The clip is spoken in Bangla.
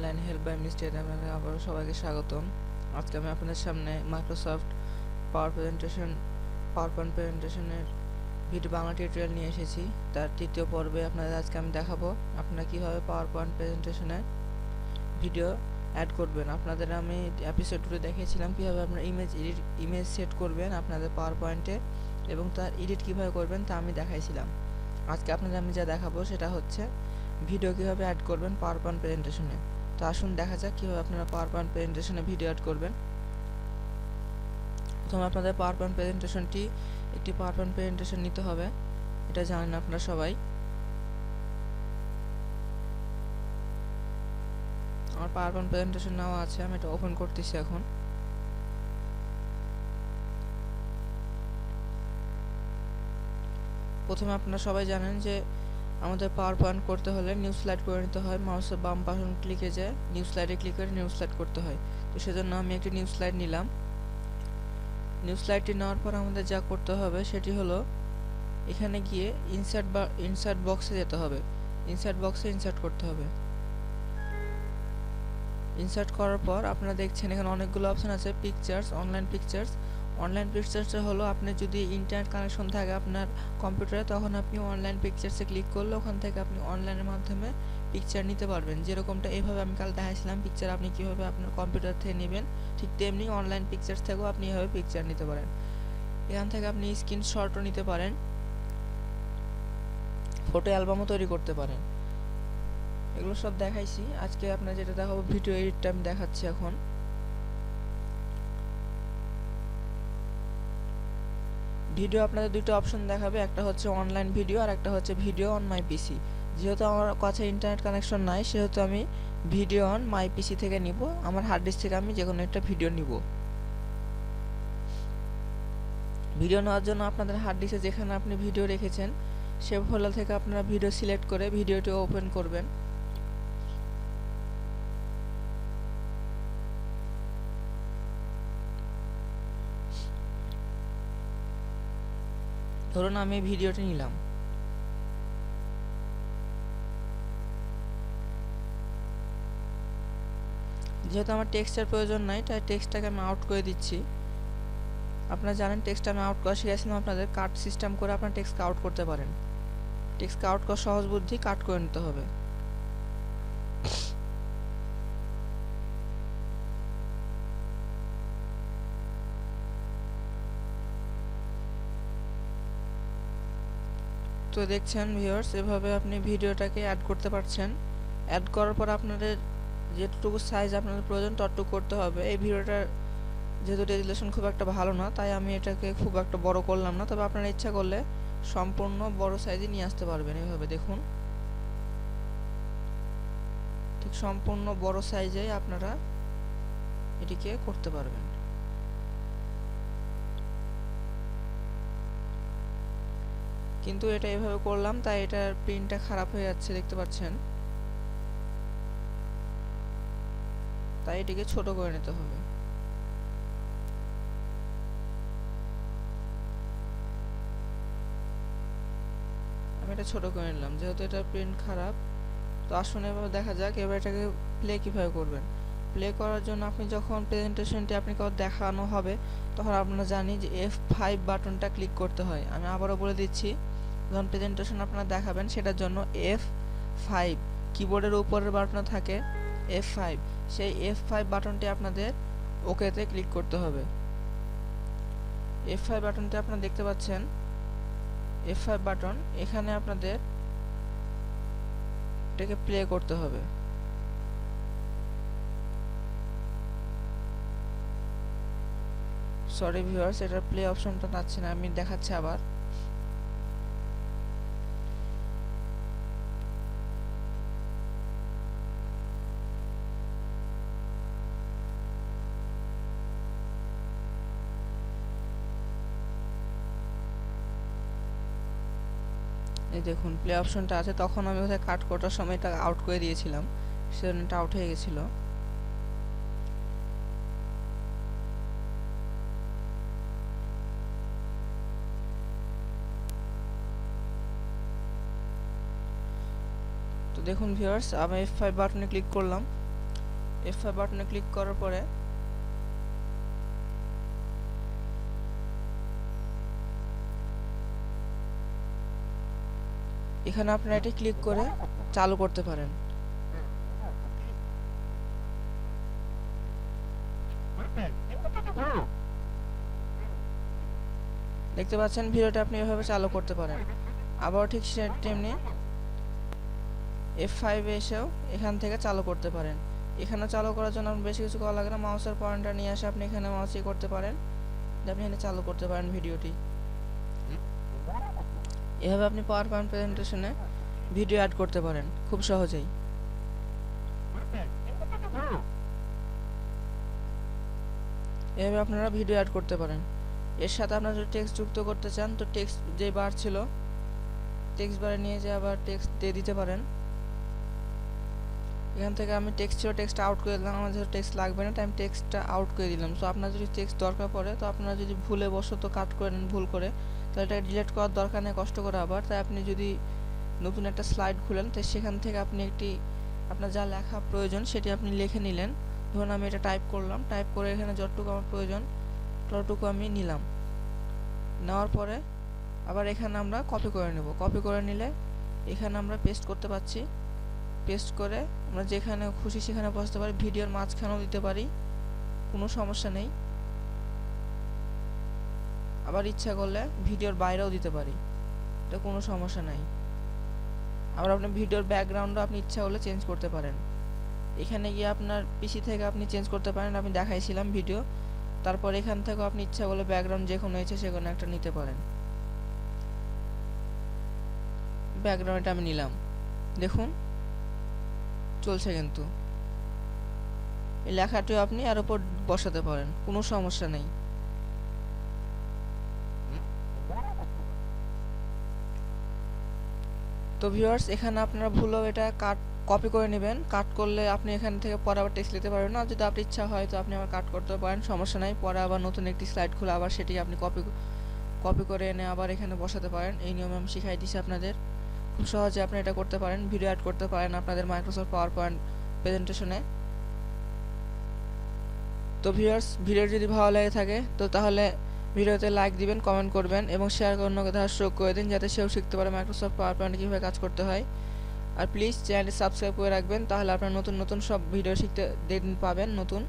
অনলাইন হেল্প বাই মিস্টার চ্যানেলে আবারও সবাইকে স্বাগতম। আজকে আমি আপনাদের সামনে মাইক্রোসফট পাওয়ার পয়েন্ট প্রেজেন্টেশনের ভিডিও বাংলা টিউটোরিয়াল নিয়ে এসেছি। তার তৃতীয় পর্বে আপনাদের আজকে আমি দেখাবো আপনারা কীভাবে পাওয়ার পয়েন্ট প্রেজেন্টেশনে ভিডিও অ্যাড করবেন। আপনাদের আমি এপিসোড 2 দেখিয়েছিলাম কীভাবে আপনারা ইমেজ সেট করবেন আপনাদের পাওয়ার পয়েন্টে এবং তার এডিট কীভাবে করবেন তা আমি দেখাইছিলাম। আজকে আপনাদের আমি যা দেখাবো সেটা হচ্ছে ভিডিও কীভাবে অ্যাড করবেন পাওয়ার পয়েন্ট প্রেজেন্টেশনে। তো আসুন দেখা যাক কীভাবে আপনারা পাওয়ার পয়েন্ট প্রেজেন্টেশনে ভিডিও অ্যাড করবেন। প্রথমে আপনাদের পাওয়ার পয়েন্ট প্রেজেন্টেশনটি একটি পাওয়ার পয়েন্ট প্রেজেন্টেশন নিতে হবে, এটা জানেন আপনারা সবাই। আমার পাওয়ার পয়েন্ট প্রেজেন্টেশন নেওয়া আছে, আমি এটা ওপেন করতেছি এখন। প্রথমে আপনারা সবাই জানেন যে আমাদের পাওয়ার পয়েন্ট করতে হলে নিউ স্লাইড করে নিতে হয়। মাউসের বাম বাটন ক্লিকে যে নিউ স্লাইডে ক্লিক করে নিউ স্লাইড করতে হয়। তো সেজন্য আমি একটি নিউ স্লাইড নিলাম। নিউ স্লাইডটি নেওয়ার পর আমাদের যা করতে হবে সেটি হলো এখানে গিয়ে ইনসার্ট বক্সে যেতে হবে। ইনসার্ট বক্সে ইনসার্ট করতে হবে। ইনসার্ট করার পর আপনারা দেখছেন এখানে অনেকগুলো অপশন আছে। পিকচার্স, অনলাইন পিকচার্সে হলো আপনি যদি ইন্টারনেট কানেকশন থাকে আপনার কম্পিউটারে, তখন আপনি অনলাইন পিকচার্সে ক্লিক করলে ওখান থেকে আপনি অনলাইনের মাধ্যমে পিকচার নিতে পারবেন। যেরকমটা এইভাবে আমি কাল দেখাইছিলাম পিকচার আপনি কীভাবে আপনার কম্পিউটার থেকে নেবেন, ঠিক তেমনি অনলাইন পিকচার্স থেকেও আপনি এভাবে পিকচার নিতে পারেন। এখান থেকে আপনি স্ক্রিনশটও নিতে পারেন, ফটো অ্যালবামও তৈরি করতে পারেন। এগুলো সব দেখাইছি। আজকে আপনার যেটা দেখাবো ভিডিও এডিটটা আমি দেখাচ্ছি এখন। ভিডিও আপনাদের দুটো অপশন দেখাবে, একটা হচ্ছে অনলাইন ভিডিও আর একটা হচ্ছে ভিডিও অন মাই পিসি। যেহেতু আমার কাছে ইন্টারনেট কানেকশন নাই সেহেতু আমি ভিডিও অন মাই পিসি থেকে নিব। আমার হার্ড ডিস্ক থেকে আমি যে কোনো একটা ভিডিও নিব। ভিডিও নেওয়ার জন্য আপনাদের হার্ড ডিস্কে যেখানে আপনি ভিডিও রেখেছেন সে ফোল্ডার থেকে আপনারা ভিডিও সিলেক্ট করে ভিডিওটি ওপেন করবেন। ধরুন আমি ভিডিওটি নিলাম। যেহেতু আমার টেক্সটের প্রয়োজন নাই তাই টেক্সটটাকে আমি আউট করে দিচ্ছি। আপনারা জানেন টেক্সট আমি আউট করা শিখেছিলাম আপনাদের। কাট সিস্টেম করে আপনারা টেক্সটকে আউট করতে পারেন। টেক্সটকে আউট করা সহজ বুদ্ধি, কাট করে নিতে হবে। তো দেখছেন ভিউয়ার্স, এভাবে আপনি ভিডিওটাকে অ্যাড করতে পারছেন। অ্যাড করার পর আপনাদের যেটুকু সাইজ আপনাদের প্রয়োজন ততটুকু করতে হবে। এই ভিডিওটার যেহেতু রেজুলেশন খুব একটা ভালো না তাই আমি এটাকে খুব একটা বড় করলাম না, তবে আপনারা ইচ্ছা করলে সম্পূর্ণ বড় সাইজে নিয়ে আসতে পারবেন। এইভাবে দেখুন, ঠিক সম্পূর্ণ বড় সাইজে আপনারা এটিকে করতে পারবেন। কিন্তু এটা এভাবে করলাম তাই এটার প্রিন্টটা খারাপ হয়ে যাচ্ছে, দেখতে পাচ্ছেন। তাই এটিকে ছোট করে নিতে হবে। আমি এটা ছোট করে নিলাম যেহেতু এটার প্রিন্ট খারাপ। তো আসুন এভাবে দেখা যাক এবার এটাকে প্লে কীভাবে করবেন। প্লে করার জন্য আপনি যখন প্রেজেন্টেশনটি আপনি কাউকে দেখানো হবে তখন আপনারা জানি যে F5 বাটনটা ক্লিক করতে হয়। আমি আবারও বলে দিচ্ছি, যখন প্রেজেন্টেশন আপনারা দেখাবেন সেটার জন্য F5 কিবোর্ডের উপরের বাটনে থাকে F5, সেই F5 বাটনটি আপনাদের ওকেতে ক্লিক করতে হবে। F5 বাটনটি আপনারা দেখতে পাচ্ছেন, F5 বাটন। এখানে আপনাদের এটাকে প্লে করতে হবে। সরি ভিউয়ার্স, এটার প্লে অপশনটা পাচ্ছি না, আমি দেখাচ্ছি আবার। এই দেখুন প্লে অপশনটা আছে, তখন আমি ওখানে কাট করার সময় এটা আউট করে দিয়েছিলাম, সেজন্য এটা আউট হয়ে গেছিল। তো দেখুন ভিউয়ার্স, আমি F5 বাটনে ক্লিক করলাম। F5 বাটনে ক্লিক করার পরে এখানে আপনারা এটি ক্লিক করে চালু করতে পারেন। দেখতে পাচ্ছেন ভিডিওটা আপনি এভাবে চালু করতে পারেন। আবার ঠিক তেমনি F5 এ এসেও এখান থেকে চালু করতে পারেন। এখানে চালু করার জন্য আপনার বেশি কিছু করা লাগে না, মাউসের পয়েন্টার নিয়ে এসে আপনি এখানে মাউসই করতে পারেন, আপনি এখানে চালু করতে পারেন ভিডিওটি। এভাবে আপনি পাওয়ার পয়েন্ট প্রেজেন্টেশনে ভিডিও অ্যাড করতে পারেন খুব সহজেই। এভাবে আপনারা ভিডিও অ্যাড করতে পারেন। এর সাথে আপনারা যদি টেক্সট যুক্ত করতে চান তো টেক্সট যে বার ছিল টেক্সট বারে নিয়ে যে আবার টেক্সট দিয়ে দিতে পারেন। এখান থেকে আমি টেক্সট ছিল টেক্সট আউট করে দিলাম, আমার যেহেতু টেক্সট লাগবে না তাই আমি টেক্সটটা আউট করে দিলাম। সো আপনার যদি টেক্সট দরকার পড়ে তো আপনারা যদি ভুলে বশত কাট করে নেন ভুল করে, তাহলে এটা ডিলিট করার দরকার নেই কষ্ট করে আবার। তাই আপনি যদি নতুন একটা স্লাইড খুলেন তো সেখান থেকে আপনি একটি আপনার যা লেখা প্রয়োজন সেটি আপনি লিখে নিলেন। ধরুন আমি এটা টাইপ করলাম, টাইপ করে এখানে যতটুকু আমার প্রয়োজন ততটুকু আমি নিলাম। নেওয়ার পরে আবার এখানে আমরা কপি করে নেব। কপি করে নিলে এখানে আমরা পেস্ট করতে পারছি। পেস্ট করে আমরা যেখানে খুশি সেখানে বসাতে পারি, ভিডিওর মাঝখানেও দিতে পারি, কোনো সমস্যা নেই। আবার ইচ্ছা করলে ভিডিওর বাইরেও দিতে পারি, এটা কোনো সমস্যা নাই। আবার আপনি ভিডিওর ব্যাকগ্রাউন্ডও আপনি ইচ্ছা করলে চেঞ্জ করতে পারেন। এখানে গিয়ে আপনার পিসি থেকে আপনি চেঞ্জ করতে পারেন, আমি দেখাইছিলাম ভিডিও। তারপর এখান থেকেও আপনি ইচ্ছা করলে ব্যাকগ্রাউন্ড যে কোনো ইচ্ছে সে কোনো একটা নিতে পারেন। ব্যাকগ্রাউন্ডটা আমি নিলাম, দেখুন চলছে কিন্তু। এই লেখাটিও আপনি আর উপর বসাতে পারেন, কোনো সমস্যা নেই। তো ভিউয়ার্স এখানে আপনারা ভুলেও এটা কপি করে নেবেন। কাট করলে আপনি এখান থেকে পরে আবার টেক্সট লিখতে পারবেন না। যদি আপনার ইচ্ছা হয় তো আপনি আবার কাট করতে পারেন, সমস্যা নাই। পরে আবার নতুন একটি স্লাইড খুলে আবার সেটি আপনি কপি করে এনে আবার এখানে বসাতে পারেন। এই নিয়মে আমি শিখাই দিচ্ছি আপনাদের, খুব সহজে আপনি এটা করতে পারেন, ভিডিও অ্যাড করতে পারেন আপনাদের মাইক্রোসফট পাওয়ার পয়েন্ট প্রেজেন্টেশনে। তো ভিউয়ার্স ভিডিও যদি ভালো লাগে থাকে তো তাহলে ভিডিওতে লাইক দিবেন, কমেন্ট করবেন এবং শেয়ার করে অন্য কথা শো করে দিন, যাতে সেও শিখতে পারে মাইক্রোসফট পাওয়ার পয়েন্টে কীভাবে কাজ করতে হয়। আর প্লিজ চ্যানেলটি সাবস্ক্রাইব করে রাখবেন, তাহলে আপনার নতুন নতুন সব ভিডিও শিখতে পাবেন নতুন।